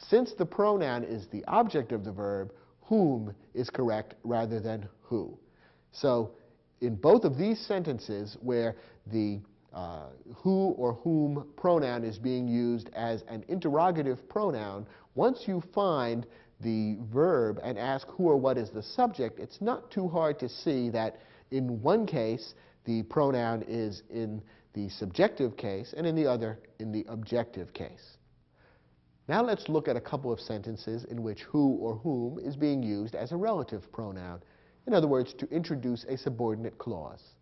Speaker 1: Since the pronoun is the object of the verb, whom is correct rather than who. So in both of these sentences where the who or whom pronoun is being used as an interrogative pronoun, once you find the verb and ask who or what is the subject, it's not too hard to see that in one case the pronoun is in the subjective case and in the other in the objective case. Now let's look at a couple of sentences in which who or whom is being used as a relative pronoun. In other words, to introduce a subordinate clause.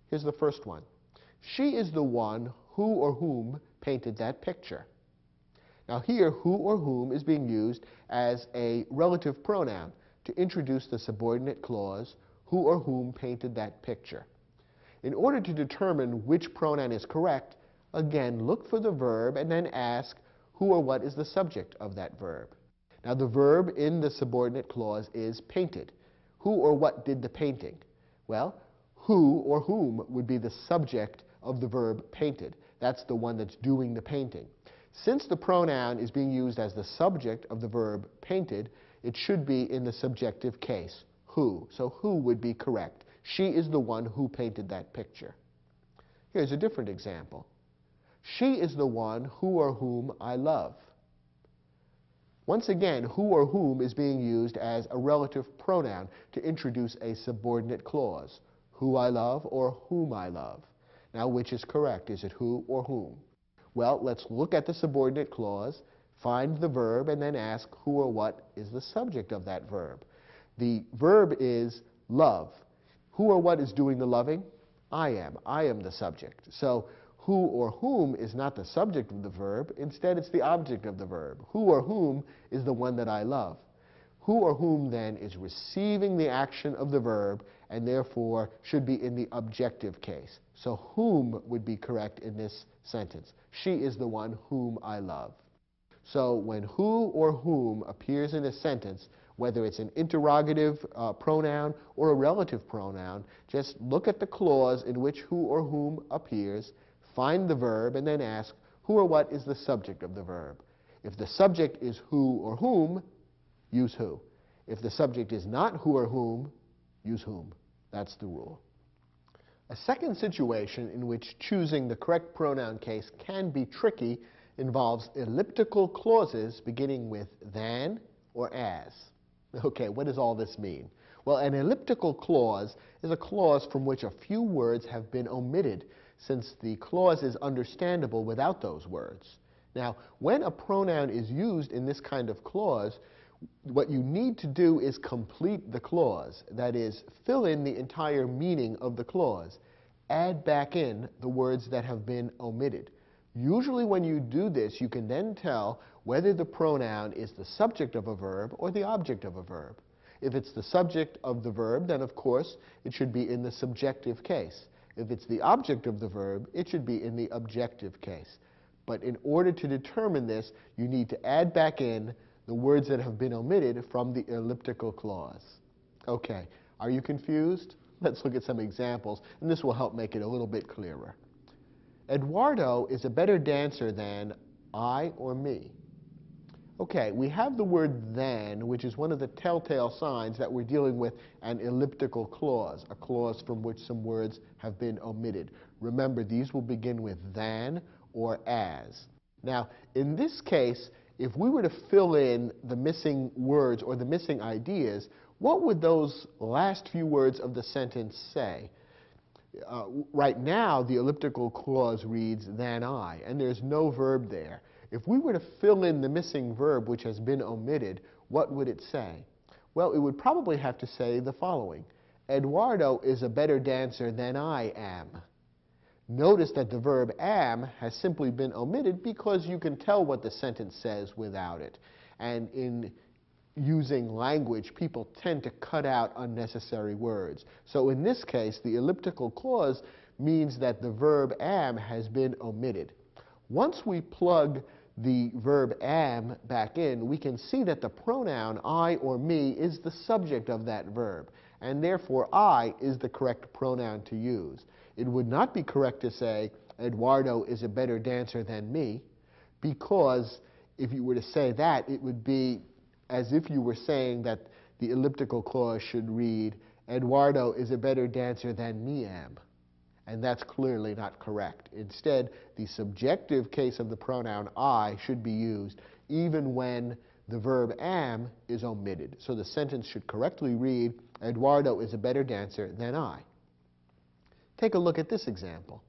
Speaker 1: Here's the first one. She is the one who or whom painted that picture. Now here, who or whom is being used as a relative pronoun to introduce the subordinate clause, who or whom painted that picture. In order to determine which pronoun is correct, again, look for the verb and then ask who or what is the subject of that verb. Now the verb in the subordinate clause is painted. Who or what did the painting? Well, who or whom would be the subject of the verb painted. That's the one that's doing the painting. Since the pronoun is being used as the subject of the verb painted, it should be in the subjective case, who. So who would be correct. She is the one who painted that picture. Here's a different example. She is the one who or whom I love. Once again, who or whom is being used as a relative pronoun to introduce a subordinate clause, who I love or whom I love. Now, which is correct? Is it who or whom? Well, let's look at the subordinate clause, find the verb, and then ask who or what is the subject of that verb. The verb is love. Who or what is doing the loving? I am. I am the subject. So who or whom is not the subject of the verb. Instead, it's the object of the verb. Who or whom is the one that I love. Who or whom, then, is receiving the action of the verb and therefore should be in the objective case. So whom would be correct in this sentence. She is the one whom I love. So when who or whom appears in a sentence, whether it's an interrogative pronoun or a relative pronoun, just look at the clause in which who or whom appears, find the verb, and then ask who or what is the subject of the verb. If the subject is who or whom, use who. If the subject is not who or whom, use whom. That's the rule. A second situation in which choosing the correct pronoun case can be tricky involves elliptical clauses beginning with than or as. Okay, what does all this mean? Well, an elliptical clause is a clause from which a few words have been omitted, since the clause is understandable without those words. Now, when a pronoun is used in this kind of clause, what you need to do is complete the clause. That is, fill in the entire meaning of the clause. Add back in the words that have been omitted. Usually when you do this, you can then tell whether the pronoun is the subject of a verb or the object of a verb. If it's the subject of the verb, then of course it should be in the subjective case. If it's the object of the verb, it should be in the objective case. But in order to determine this, you need to add back in the words that have been omitted from the elliptical clause. Okay, are you confused? Let's look at some examples, and this will help make it a little bit clearer. Eduardo is a better dancer than I or me. Okay, we have the word than, which is one of the telltale signs that we're dealing with an elliptical clause, a clause from which some words have been omitted. Remember, these will begin with than or as. Now, in this case, if we were to fill in the missing words or the missing ideas, what would those last few words of the sentence say? Right now, the elliptical clause reads than I, and there's no verb there. If we were to fill in the missing verb which has been omitted, what would it say? Well, it would probably have to say the following: Eduardo is a better dancer than I am. Notice that the verb am has simply been omitted because you can tell what the sentence says without it. And in using language, people tend to cut out unnecessary words. So in this case, the elliptical clause means that the verb am has been omitted. Once we plug the verb am back in, we can see that the pronoun I or me is the subject of that verb, and therefore I is the correct pronoun to use. It would not be correct to say Eduardo is a better dancer than me, because if you were to say that, it would be as if you were saying that the elliptical clause should read Eduardo is a better dancer than me am. And that's clearly not correct. Instead, the subjective case of the pronoun I should be used even when the verb am is omitted. So the sentence should correctly read, Eduardo is a better dancer than I. Take a look at this example.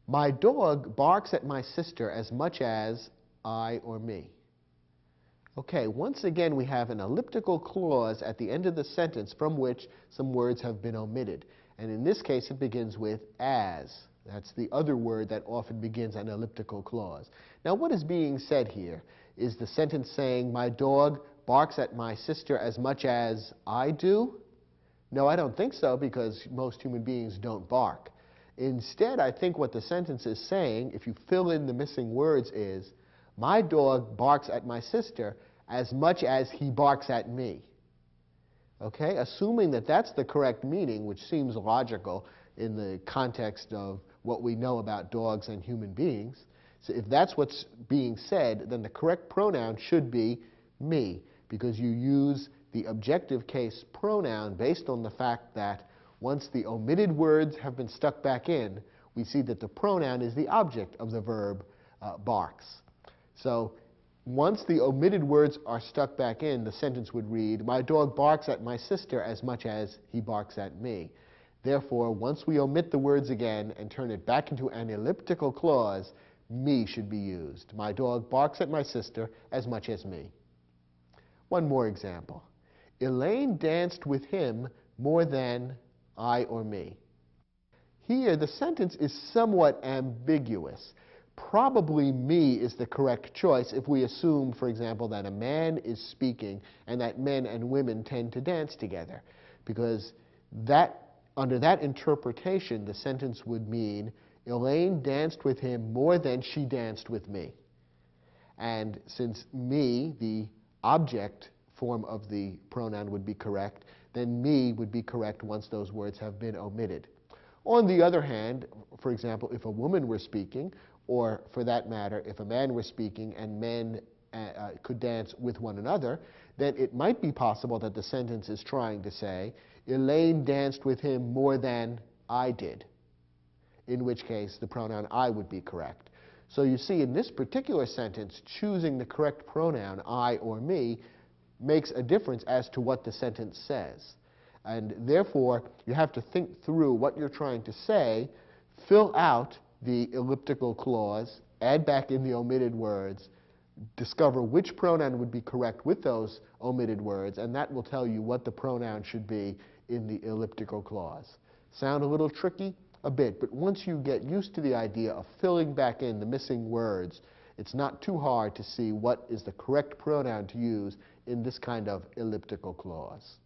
Speaker 1: My dog barks at my sister as much as I or me. Okay, once again we have an elliptical clause at the end of the sentence from which some words have been omitted. And in this case, it begins with as. That's the other word that often begins an elliptical clause. Now, what is being said here? Is the sentence saying, my dog barks at my sister as much as I do? No, I don't think so, because most human beings don't bark. Instead, I think what the sentence is saying, if you fill in the missing words, is, my dog barks at my sister as much as he barks at me. Okay, assuming that that's the correct meaning, which seems logical in the context of what we know about dogs and human beings. So if that's what's being said, then the correct pronoun should be me, because you use the objective case pronoun based on the fact that once the omitted words have been stuck back in, we see that the pronoun is the object of the verb barks. So once the omitted words are stuck back in, the sentence would read, my dog barks at my sister as much as he barks at me. Therefore, once we omit the words again and turn it back into an elliptical clause, me should be used. My dog barks at my sister as much as me. One more example. Elaine danced with him more than I or me. Here, the sentence is somewhat ambiguous. Probably me is the correct choice if we assume, for example, that a man is speaking and that men and women tend to dance together. Because under that interpretation, the sentence would mean, Elaine danced with him more than she danced with me. And since me, the object form of the pronoun, would be correct, then me would be correct once those words have been omitted. On the other hand, for example, if a woman were speaking, or for that matter, if a man were speaking and men could dance with one another, then it might be possible that the sentence is trying to say, Elaine danced with him more than I did, in which case the pronoun I would be correct. So you see, in this particular sentence, choosing the correct pronoun, I or me, makes a difference as to what the sentence says. And therefore, you have to think through what you're trying to say, fill out the elliptical clause, add back in the omitted words, discover which pronoun would be correct with those omitted words, and that will tell you what the pronoun should be in the elliptical clause. Sound a little tricky? A bit, but once you get used to the idea of filling back in the missing words, it's not too hard to see what is the correct pronoun to use in this kind of elliptical clause.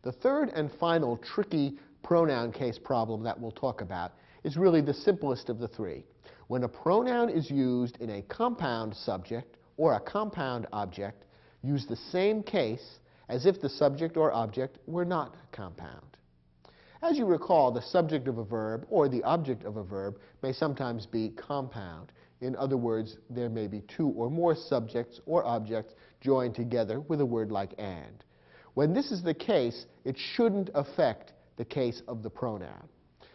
Speaker 1: The third and final tricky pronoun case problem that we'll talk about is really the simplest of the three. When a pronoun is used in a compound subject or a compound object, use the same case as if the subject or object were not compound. As you recall, the subject of a verb or the object of a verb may sometimes be compound. In other words, there may be two or more subjects or objects joined together with a word like and. When this is the case, it shouldn't affect the case of the pronoun.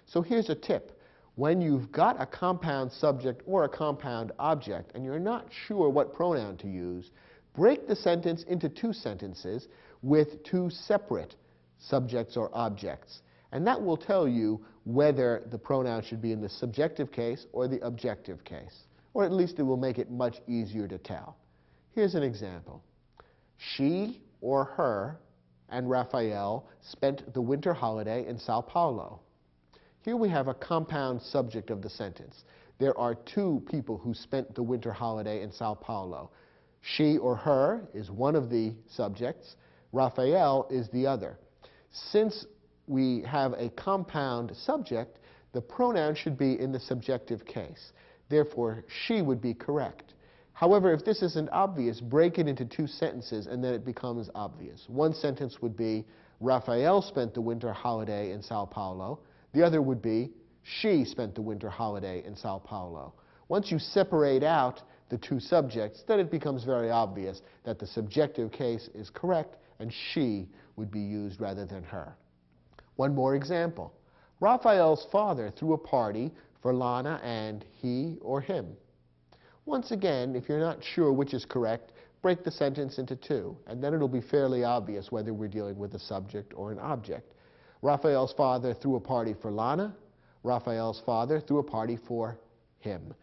Speaker 1: So here's a tip. When you've got a compound subject or a compound object and you're not sure what pronoun to use, break the sentence into two sentences with two separate subjects or objects. And that will tell you whether the pronoun should be in the subjective case or the objective case. Or at least it will make it much easier to tell. Here's an example. She or her and Raphael spent the winter holiday in Sao Paulo. Here we have a compound subject of the sentence. There are two people who spent the winter holiday in Sao Paulo. She or her is one of the subjects. Raphael is the other. Since we have a compound subject, the pronoun should be in the subjective case. Therefore, she would be correct. However, if this isn't obvious, break it into two sentences and then it becomes obvious. One sentence would be, Raphael spent the winter holiday in Sao Paulo. The other would be, she spent the winter holiday in Sao Paulo. Once you separate out the two subjects, then it becomes very obvious that the subjective case is correct and she would be used rather than her. One more example. Raphael's father threw a party for Lana and he or him. Once again, if you're not sure which is correct, break the sentence into two, and then it'll be fairly obvious whether we're dealing with a subject or an object. Raphael's father threw a party for Lana. Raphael's father threw a party for him.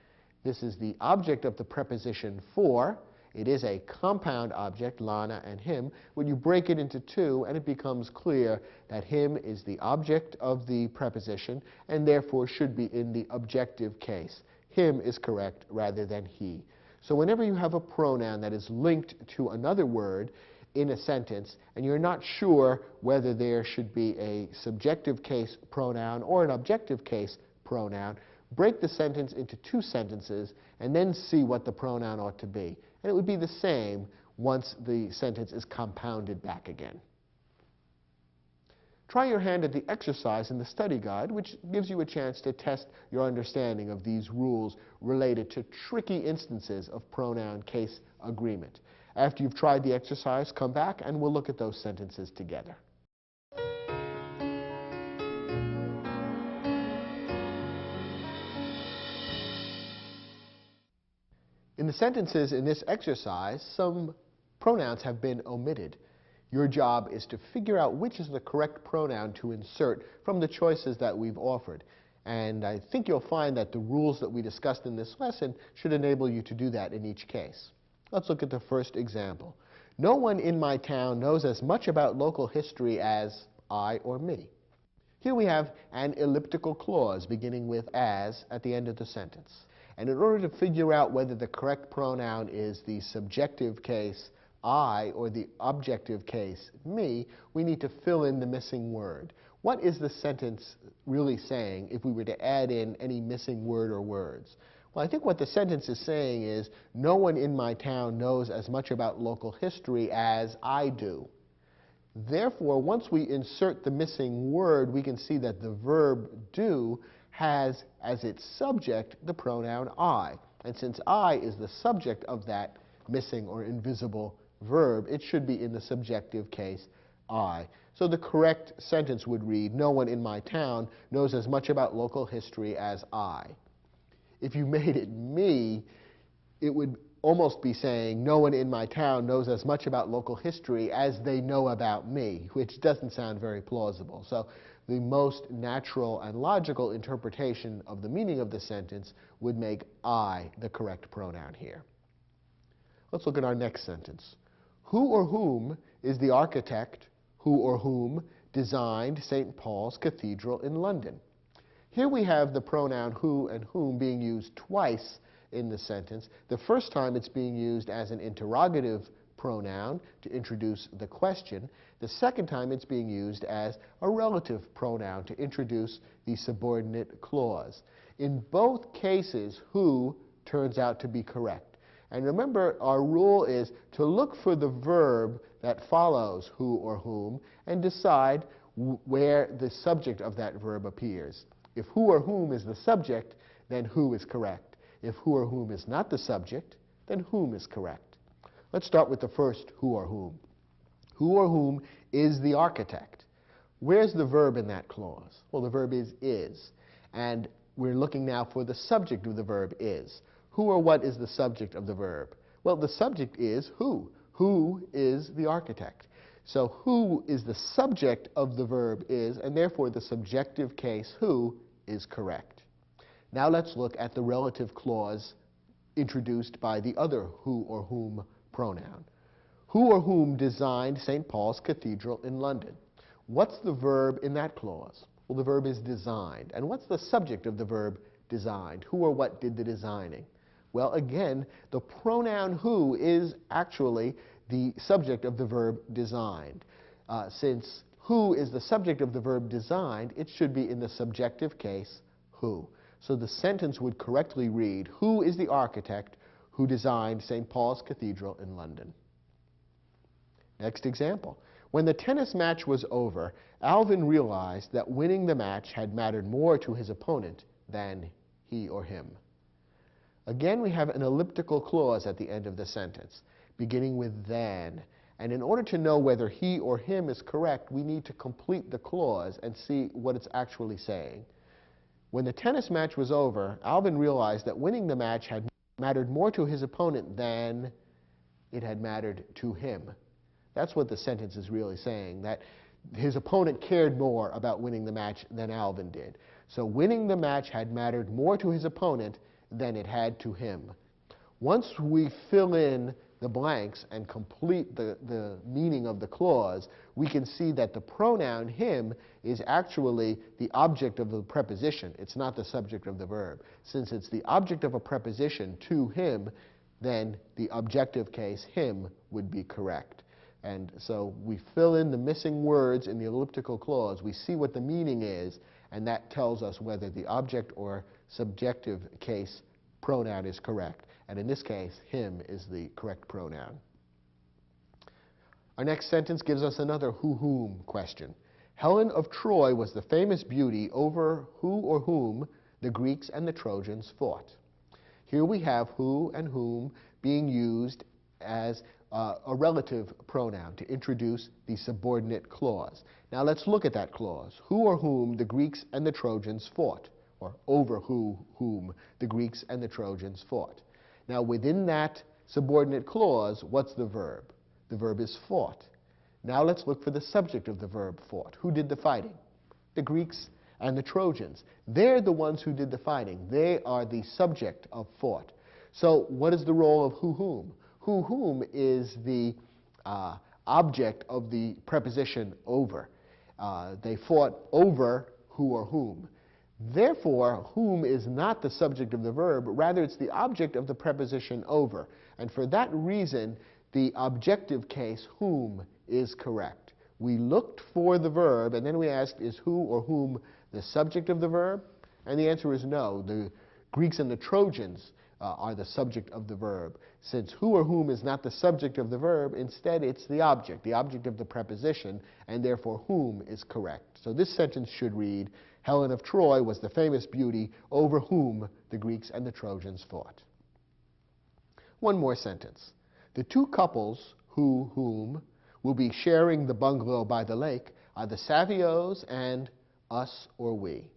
Speaker 1: This is the object of the preposition for. It is a compound object, Lana and him. When you break it into two, and it becomes clear that him is the object of the preposition and therefore should be in the objective case. Him is correct rather than he. So whenever you have a pronoun that is linked to another word in a sentence and you're not sure whether there should be a subjective case pronoun or an objective case pronoun, break the sentence into two sentences and then see what the pronoun ought to be. And it would be the same once the sentence is compounded back again. Try your hand at the exercise in the study guide, which gives you a chance to test your understanding of these rules related to tricky instances of pronoun case agreement. After you've tried the exercise, come back and we'll look at those sentences together. In the sentences in this exercise, some pronouns have been omitted. Your job is to figure out which is the correct pronoun to insert from the choices that we've offered. And I think you'll find that the rules that we discussed in this lesson should enable you to do that in each case. Let's look at the first example. No one in my town knows as much about local history as I or me. Here we have an elliptical clause beginning with as at the end of the sentence. And in order to figure out whether the correct pronoun is the subjective case I or the objective case me, we need to fill in the missing word. What is the sentence really saying if we were to add in any missing word or words? Well, I think what the sentence is saying is, no one in my town knows as much about local history as I do. Therefore, once we insert the missing word, we can see that the verb do has as its subject the pronoun I. And since I is the subject of that missing or invisible verb, it should be in the subjective case I. So the correct sentence would read, no one in my town knows as much about local history as I. If you made it me, it would almost be saying, no one in my town knows as much about local history as they know about me, which doesn't sound very plausible. So the most natural and logical interpretation of the meaning of the sentence would make I the correct pronoun here. Let's look at our next sentence. Who or whom is the architect who or whom designed St. Paul's Cathedral in London? Here we have the pronoun who and whom being used twice in the sentence. The first time it's being used as an interrogative pronoun to introduce the question. The second time it's being used as a relative pronoun to introduce the subordinate clause. In both cases, who turns out to be correct. And remember, our rule is to look for the verb that follows who or whom and decide where the subject of that verb appears. If who or whom is the subject, then who is correct. If who or whom is not the subject, then whom is correct. Let's start with the first who or whom. Who or whom is the architect? Where's the verb in that clause? Well, the verb is. And we're looking now for the subject of the verb is. Who or what is the subject of the verb? Well, the subject is who. Who is the architect? So who is the subject of the verb is, and therefore the subjective case who is correct. Now let's look at the relative clause introduced by the other who or whom pronoun. Who or whom designed St. Paul's Cathedral in London? What's the verb in that clause? Well, the verb is designed. And what's the subject of the verb designed? Who or what did the designing? Well, again, the pronoun who is actually the subject of the verb designed. Since who is the subject of the verb designed, it should be in the subjective case who. So the sentence would correctly read, who is the architect who designed St. Paul's Cathedral in London? Next example. When the tennis match was over, Alvin realized that winning the match had mattered more to his opponent than he or him. Again, we have an elliptical clause at the end of the sentence, beginning with than. And in order to know whether he or him is correct, we need to complete the clause and see what it's actually saying. When the tennis match was over, Alvin realized that winning the match had mattered more to his opponent than it had mattered to him. That's what the sentence is really saying, that his opponent cared more about winning the match than Alvin did. So winning the match had mattered more to his opponent than it had to him. Once we fill in the blanks and complete the meaning of the clause, we can see that the pronoun him is actually the object of the preposition. It's not the subject of the verb. Since it's the object of a preposition to him, then the objective case him would be correct. And so we fill in the missing words in the elliptical clause, we see what the meaning is, and that tells us whether the object or subjective case pronoun is correct. And in this case, him is the correct pronoun. Our next sentence gives us another who-whom question. Helen of Troy was the famous beauty over who or whom the Greeks and the Trojans fought. Here we have who and whom being used as a relative pronoun to introduce the subordinate clause. Now let's look at that clause. Who or whom the Greeks and the Trojans fought, or over whom the Greeks and the Trojans fought. Now within that subordinate clause, what's the verb? The verb is fought. Now let's look for the subject of the verb fought. Who did the fighting? The Greeks and the Trojans. They're the ones who did the fighting. They are the subject of fought. So what is the role of who-whom? Who-whom is the object of the preposition over. They fought over who or whom. Therefore, whom is not the subject of the verb, rather it's the object of the preposition over. And for that reason, the objective case whom is correct. We looked for the verb, and then we asked, is who or whom the subject of the verb? And the answer is no. The Greeks and the Trojans are the subject of the verb. Since who or whom is not the subject of the verb, instead it's the object of the preposition, and therefore whom is correct. So this sentence should read, Helen of Troy was the famous beauty over whom the Greeks and the Trojans fought. One more sentence. The two couples whom will be sharing the bungalow by the lake are the Savios and us or we.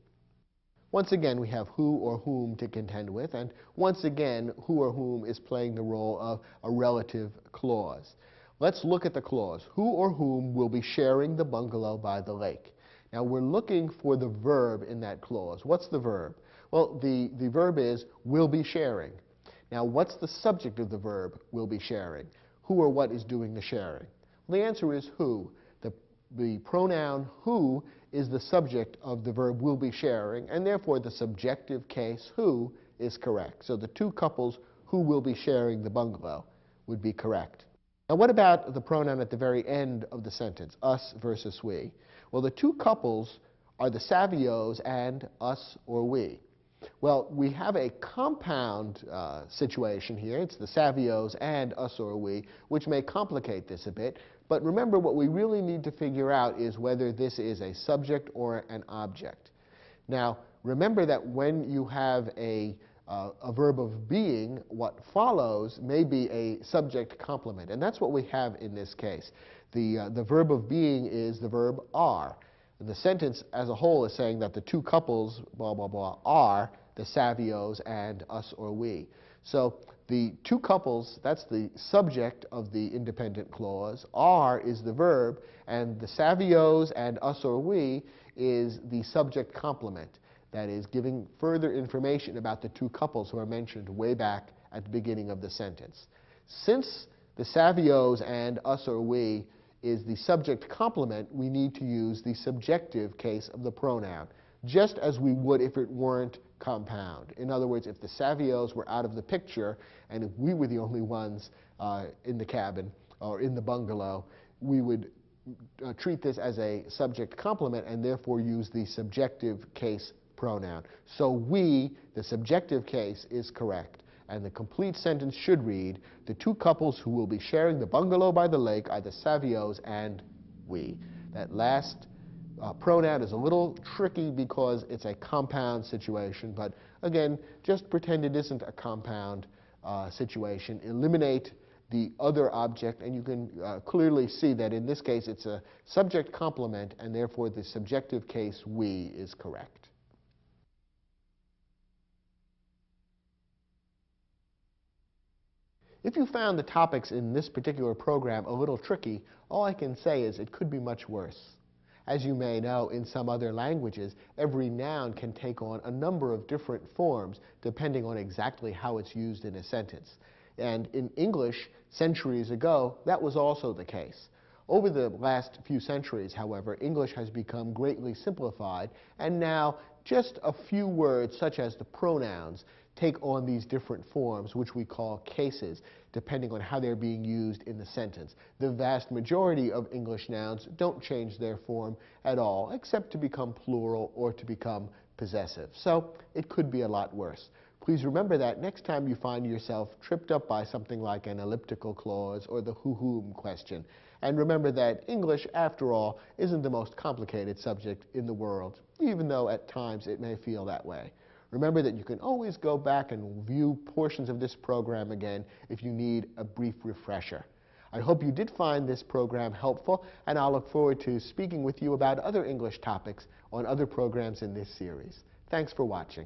Speaker 1: Once again, we have who or whom to contend with, and once again, who or whom is playing the role of a relative clause. Let's look at the clause. Who or whom will be sharing the bungalow by the lake? Now, we're looking for the verb in that clause. What's the verb? Well, the verb is will be sharing. Now, what's the subject of the verb will be sharing? Who or what is doing the sharing? Well, the answer is who. The pronoun who is the subject of the verb will be sharing, and therefore the subjective case who is correct. So the two couples who will be sharing the bungalow would be correct. Now, what about the pronoun at the very end of the sentence, us versus we? Well, the two couples are the Savios and us or we. Well, we have a compound situation here. It's the Savios and us or we, which may complicate this a bit. But remember, what we really need to figure out is whether this is a subject or an object. Now, remember that when you have a verb of being, what follows may be a subject complement. And that's what we have in this case. The verb of being is the verb are. And the sentence as a whole is saying that the two couples, blah, blah, blah, are the Savios and us or we. So the two couples, that's the subject of the independent clause. Are is the verb, and the Savios and us or we is the subject complement. That is, giving further information about the two couples who are mentioned way back at the beginning of the sentence. Since the Savios and us or we is the subject complement, we need to use the subjective case of the pronoun, just as we would if it weren't compound. In other words, if the Savios were out of the picture and if we were the only ones in the cabin or in the bungalow, we would treat this as a subject complement and therefore use the subjective case pronoun. So we, the subjective case, is correct. And the complete sentence should read, the two couples who will be sharing the bungalow by the lake are the Savios and we. That last pronoun is a little tricky because it's a compound situation, but again, just pretend it isn't a compound situation. Eliminate the other object, and you can clearly see that in this case it's a subject complement, and therefore the subjective case we is correct. If you found the topics in this particular program a little tricky, all I can say is it could be much worse. As you may know, in some other languages, every noun can take on a number of different forms depending on exactly how it's used in a sentence. And in English, centuries ago, that was also the case. Over the last few centuries, however, English has become greatly simplified, and now just a few words, such as the pronouns, take on these different forms, which we call cases, depending on how they're being used in the sentence. The vast majority of English nouns don't change their form at all, except to become plural or to become possessive. So it could be a lot worse. Please remember that next time you find yourself tripped up by something like an elliptical clause or the who-whom question. And remember that English, after all, isn't the most complicated subject in the world, even though at times it may feel that way. Remember that you can always go back and view portions of this program again if you need a brief refresher. I hope you did find this program helpful, and I'll look forward to speaking with you about other English topics on other programs in this series. Thanks for watching.